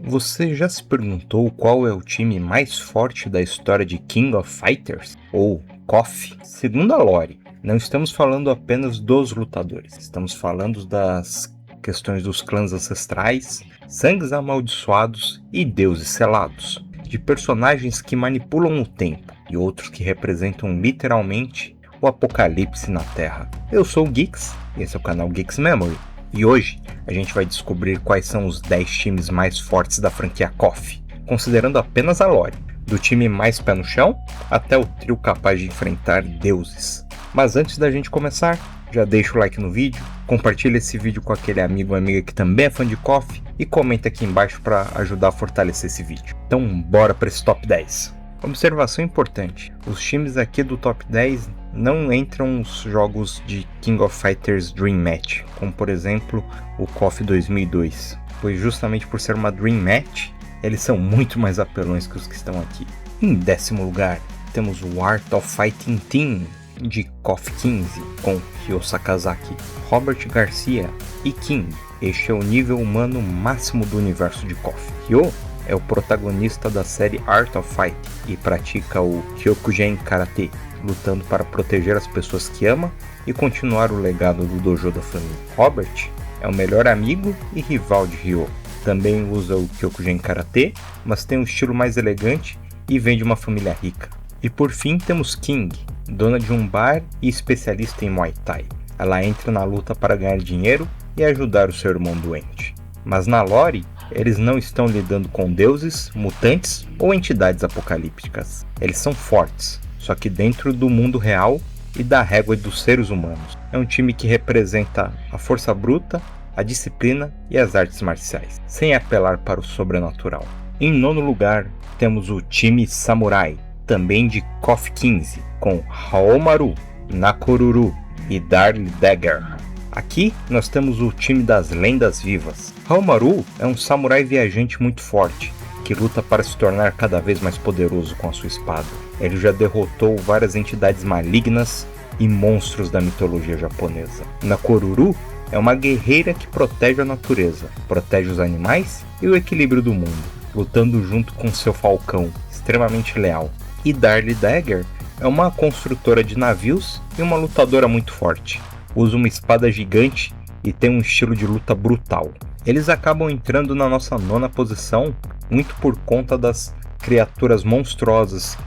Você já se perguntou qual é o time mais forte da história de King of Fighters? Ou KOF? Segundo a lore, não estamos falando apenas dos lutadores, estamos falando das questões dos clãs ancestrais, sangues amaldiçoados e deuses selados, de personagens que manipulam o tempo e outros que representam literalmente o apocalipse na Terra. Eu sou o Geeks, e esse é o canal Geeks Memory. E hoje a gente vai descobrir quais são os 10 times mais fortes da franquia KOF, considerando apenas a lore, do time mais pé no chão até o trio capaz de enfrentar deuses. Mas antes da gente começar, já deixa o like no vídeo, compartilha esse vídeo com aquele amigo ou amiga que também é fã de KOF e comenta aqui embaixo para ajudar a fortalecer esse vídeo. Então bora para esse top 10. Observação importante, os times aqui do top 10 não entram os jogos de King of Fighters Dream Match, como por exemplo o KOF 2002, pois justamente por ser uma Dream Match, eles são muito mais apelões que os que estão aqui. Em 10º lugar, temos o Art of Fighting Team de KOF 15, com Ryo Sakazaki, Robert Garcia e King. Este é o nível humano máximo do universo de KOF. Ryo é o protagonista da série Art of Fight e pratica o Kyokugen Karate, lutando para proteger as pessoas que ama e continuar o legado do dojo da família. Robert é o melhor amigo e rival de Ryo. Também usa o Kyokugen Karate, mas tem um estilo mais elegante e vem de uma família rica. E por fim temos King, dona de um bar e especialista em Muay Thai. Ela entra na luta para ganhar dinheiro e ajudar o seu irmão doente. Mas na lore, eles não estão lidando com deuses, mutantes ou entidades apocalípticas. Eles são fortes, só que dentro do mundo real e da régua dos seres humanos. É um time que representa a força bruta, a disciplina e as artes marciais, sem apelar para o sobrenatural. Em 9º lugar, temos o time Samurai, também de KOF 15, com Haomaru, Nakoruru e Darlie Dagger. Aqui nós temos o time das lendas vivas. Haomaru é um samurai viajante muito forte, que luta para se tornar cada vez mais poderoso com a sua espada. Ele já derrotou várias entidades malignas e monstros da mitologia japonesa. Nakoruru é uma guerreira que protege a natureza, protege os animais e o equilíbrio do mundo, lutando junto com seu falcão, extremamente leal. E Darlie Dagger é uma construtora de navios e uma lutadora muito forte. Usa uma espada gigante e tem um estilo de luta brutal. Eles acabam entrando na nossa 9ª posição muito por conta das criaturas monstruosas,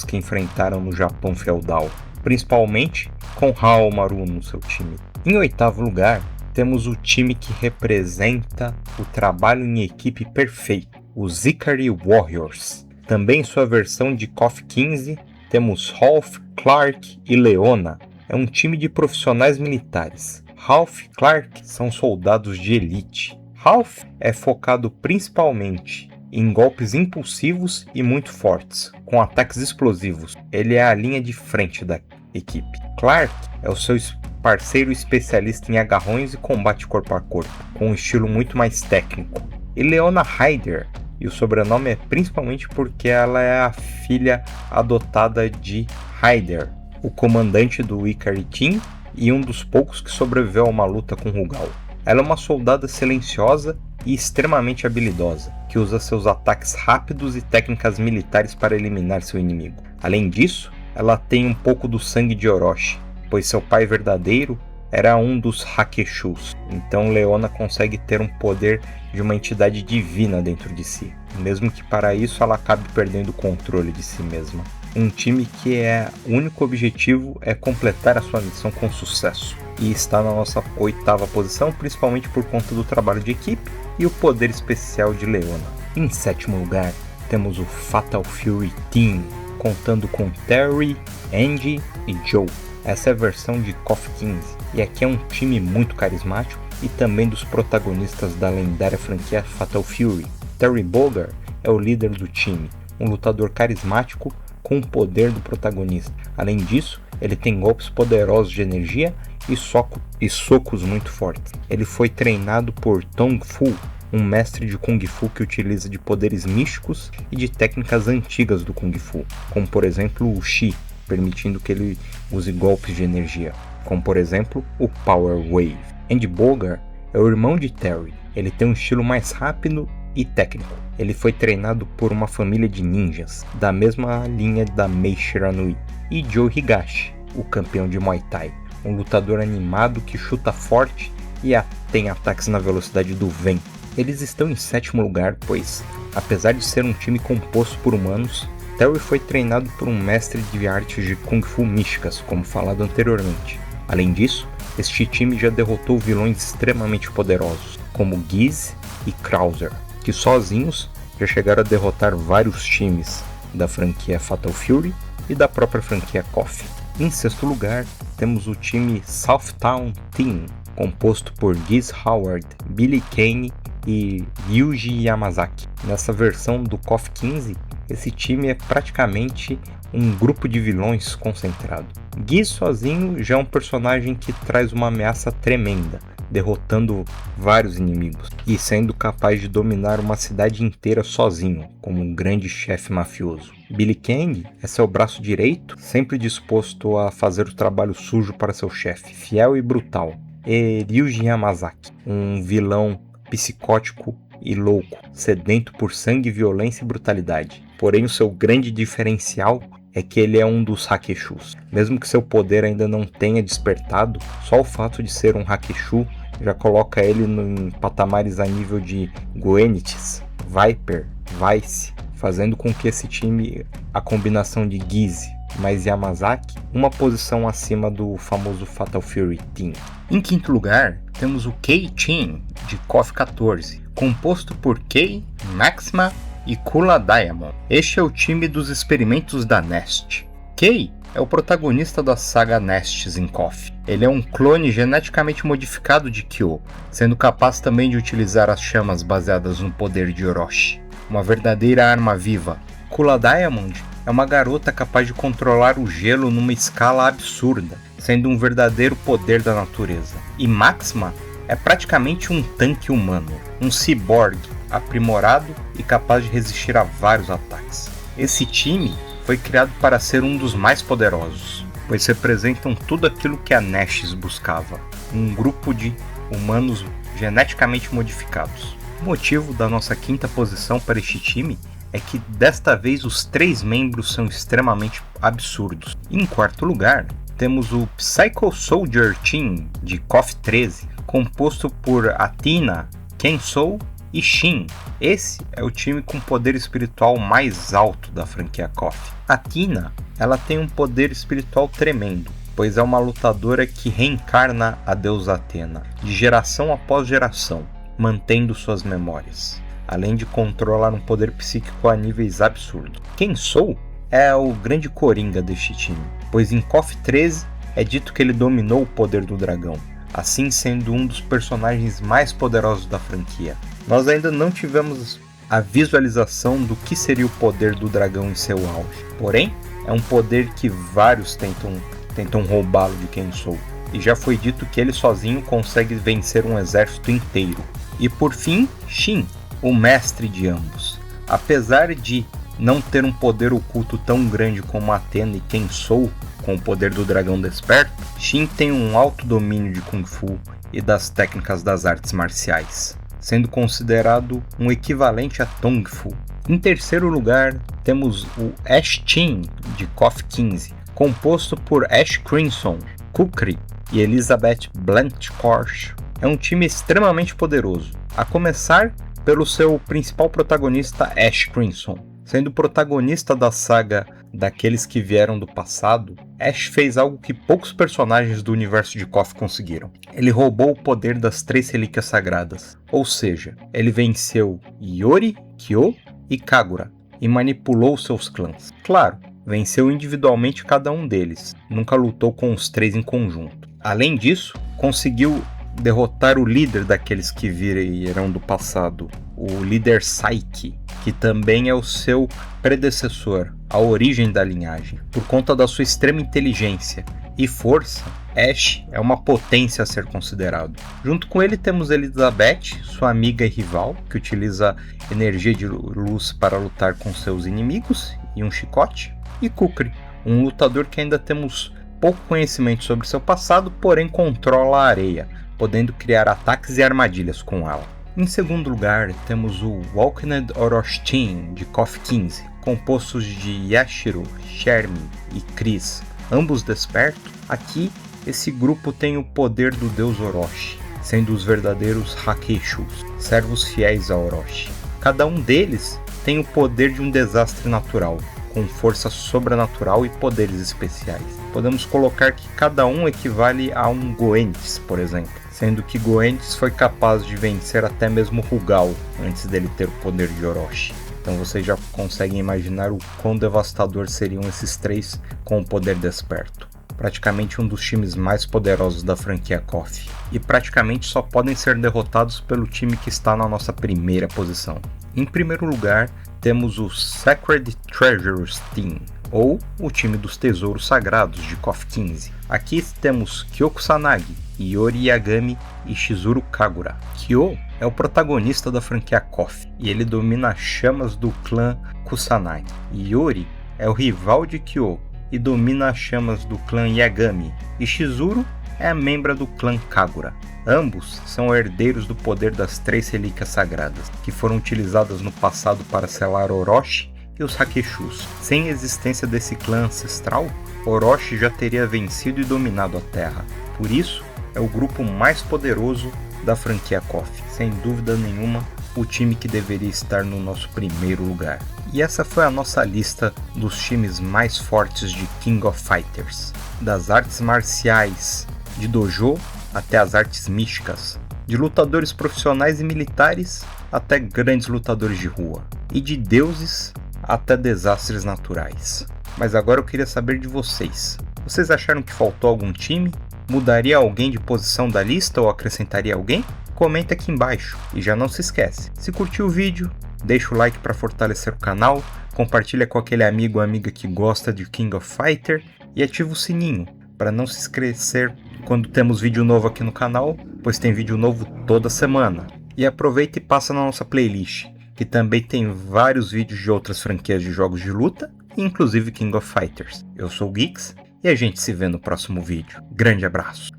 que enfrentaram no Japão feudal, principalmente com Haomaru no seu time. Em 8º lugar, temos o time que representa o trabalho em equipe perfeito, os Ikari Warriors. Também em sua versão de KOF 15, temos Ralph, Clark e Leona. É um time de profissionais militares. Ralph e Clark são soldados de elite. Ralph é focado principalmente em golpes impulsivos e muito fortes, com ataques explosivos. Ele é a linha de frente da equipe. Clark é o seu parceiro especialista em agarrões e combate corpo a corpo, com um estilo muito mais técnico. E Leona Ryder, e o sobrenome é principalmente porque ela é a filha adotada de Ryder, o comandante do Ikari Team e um dos poucos que sobreviveu a uma luta com Rugal. Ela é uma soldada silenciosa e extremamente habilidosa, que usa seus ataques rápidos e técnicas militares para eliminar seu inimigo. Além disso, ela tem um pouco do sangue de Orochi, pois seu pai verdadeiro era um dos Hakeshus, então Leona consegue ter um poder de uma entidade divina dentro de si, mesmo que para isso ela acabe perdendo o controle de si mesma. Um time que o único objetivo é completar a sua missão com sucesso, e está na nossa 8ª posição, principalmente por conta do trabalho de equipe e o poder especial de Leona. Em 7º lugar, temos o Fatal Fury Team, contando com Terry, Andy e Joe. Essa é a versão de KOF 15, e aqui é um time muito carismático e também dos protagonistas da lendária franquia Fatal Fury. Terry Bogard é o líder do time, um lutador carismático com o poder do protagonista. Além disso, ele tem golpes poderosos de energia e socos muito fortes. Ele foi treinado por Tong Fu, um mestre de Kung Fu que utiliza de poderes místicos e de técnicas antigas do Kung Fu, como por exemplo o Chi, permitindo que ele use golpes de energia, como por exemplo o Power Wave. Andy Bogard é o irmão de Terry. Ele tem um estilo mais rápido e técnico. Ele foi treinado por uma família de ninjas, da mesma linha da Mei Shiranui. E Joe Higashi, o campeão de Muay Thai, um lutador animado que chuta forte e tem ataques na velocidade do vento. Eles estão em 7º lugar, pois, apesar de ser um time composto por humanos, Terry foi treinado por um mestre de artes de Kung Fu místicas, como falado anteriormente. Além disso, este time já derrotou vilões extremamente poderosos, como Giz e Krauser, que sozinhos já chegaram a derrotar vários times da franquia Fatal Fury e da própria franquia KOF. Em 6º lugar, temos o time Southtown Team, composto por Giz Howard, Billy Kane e Ryuji Yamazaki. Nessa versão do KOF 15, esse time é praticamente um grupo de vilões concentrado. Giz sozinho já é um personagem que traz uma ameaça tremenda, derrotando vários inimigos e sendo capaz de dominar uma cidade inteira sozinho, como um grande chefe mafioso. Billy Kane é seu braço direito, sempre disposto a fazer o trabalho sujo para seu chefe, fiel e brutal. E Ryuji Yamazaki, um vilão psicótico e louco, sedento por sangue, violência e brutalidade. Porém, o seu grande diferencial é que ele é um dos Hakeshus. Mesmo que seu poder ainda não tenha despertado, só o fato de ser um Hakeshu já coloca ele em patamares a nível de Goenitz, Viper, Vice, fazendo com que esse time, a combinação de Giz mais Yamazaki, uma posição acima do famoso Fatal Fury Team. Em 5º lugar, temos o K-Team de KOF 14, composto por Kei, Maxima e Kula Diamond. Este é o time dos experimentos da Nest. Kei é o protagonista da saga Nests em KOF. Ele é um clone geneticamente modificado de Kyo, sendo capaz também de utilizar as chamas baseadas no poder de Orochi, uma verdadeira arma viva. Kula Diamond é uma garota capaz de controlar o gelo numa escala absurda, sendo um verdadeiro poder da natureza. E Maxima é praticamente um tanque humano, um ciborgue aprimorado e capaz de resistir a vários ataques. Esse time foi criado para ser um dos mais poderosos, pois representam tudo aquilo que a Nestes buscava, um grupo de humanos geneticamente modificados. O motivo da nossa 5ª posição para este time é que desta vez os 3 membros são extremamente absurdos. Em 4º lugar, temos o Psycho Soldier Team de KOF 13, composto por Athena, Kensou e Shin. Esse é o time com o poder espiritual mais alto da franquia KOF. Athena, ela tem um poder espiritual tremendo, pois é uma lutadora que reencarna a deusa Atena, de geração após geração, mantendo suas memórias, além de controlar um poder psíquico a níveis absurdos. Kensou é o grande coringa deste time, pois em KOF 13 é dito que ele dominou o poder do dragão, assim sendo um dos personagens mais poderosos da franquia. Nós ainda não tivemos a visualização do que seria o poder do dragão em seu auge, porém é um poder que vários tentam roubá-lo de Kensou, e já foi dito que ele sozinho consegue vencer um exército inteiro. E por fim, Shin, o mestre de ambos. Apesar de não ter um poder oculto tão grande como Athena e Kensou, com o poder do dragão desperto, Shin tem um alto domínio de Kung Fu e das técnicas das artes marciais, sendo considerado um equivalente a Tong Fu. Em 3º lugar, temos o Ash Team de KOF 15, composto por Ash Crimson, Kukri e Elizabeth Blanchard. É um time extremamente poderoso, a começar pelo seu principal protagonista Ash Crimson. Sendo protagonista da saga daqueles que vieram do passado, Ash fez algo que poucos personagens do universo de KOF conseguiram. Ele roubou o poder das 3 relíquias sagradas, ou seja, ele venceu Iori, Kyo e Kagura e manipulou seus clãs. Claro, venceu individualmente cada um deles, nunca lutou com os 3 em conjunto. Além disso, conseguiu derrotar o líder daqueles que vieram do passado, o líder Saiki, que também é o seu predecessor, a origem da linhagem. Por conta da sua extrema inteligência e força, Ash é uma potência a ser considerado. Junto com ele temos Elizabeth, sua amiga e rival, que utiliza energia de luz para lutar com seus inimigos e um chicote, e Kukri, um lutador que ainda temos pouco conhecimento sobre seu passado, porém controla a areia, podendo criar ataques e armadilhas com ela. Em segundo lugar, temos o Walkned Orochi Team de KOF 15, compostos de Yashiro, Shermie e Chris, ambos despertos. Aqui, esse grupo tem o poder do deus Orochi, sendo os verdadeiros Hakeshus, servos fiéis a Orochi. Cada um deles tem o poder de um desastre natural, com força sobrenatural e poderes especiais. Podemos colocar que cada um equivale a um Goentis, por exemplo, sendo que Goentis foi capaz de vencer até mesmo Rugal antes dele ter o poder de Orochi. Então vocês já conseguem imaginar o quão devastador seriam esses três com o poder desperto. Praticamente um dos times mais poderosos da franquia KOF. E praticamente só podem ser derrotados pelo time que está na nossa primeira posição. Em primeiro lugar, temos o Sacred Treasures Team, ou o time dos tesouros sagrados de KOF 15. Aqui temos Kyo Kusanagi, Iori Yagami e Shizuru Kagura. Kyo é o protagonista da franquia KOF, e ele domina as chamas do clã Kusanagi. Iori é o rival de Kyo e domina as chamas do clã Yagami, e Shizuru é a membra do clã Kagura. Ambos são herdeiros do poder das três relíquias sagradas, que foram utilizadas no passado para selar Orochi e os Hakeshus. Sem a existência desse clã ancestral, Orochi já teria vencido e dominado a Terra. Por isso, é o grupo mais poderoso da franquia KOF. Sem dúvida nenhuma, o time que deveria estar no nosso primeiro lugar. E essa foi a nossa lista dos times mais fortes de King of Fighters. Das artes marciais de dojo até as artes místicas, de lutadores profissionais e militares até grandes lutadores de rua, e de deuses até desastres naturais. Mas agora eu queria saber de vocês. Vocês acharam que faltou algum time? Mudaria alguém de posição da lista ou acrescentaria alguém? Comenta aqui embaixo. E já não se esquece, se curtiu o vídeo, deixa o like para fortalecer o canal, compartilha com aquele amigo ou amiga que gosta de King of Fighter e ativa o sininho para não se esquecer quando temos vídeo novo aqui no canal, pois tem vídeo novo toda semana. E aproveita e passa na nossa playlist, que também tem vários vídeos de outras franquias de jogos de luta, inclusive King of Fighters. Eu sou o Geeks e a gente se vê no próximo vídeo. Grande abraço!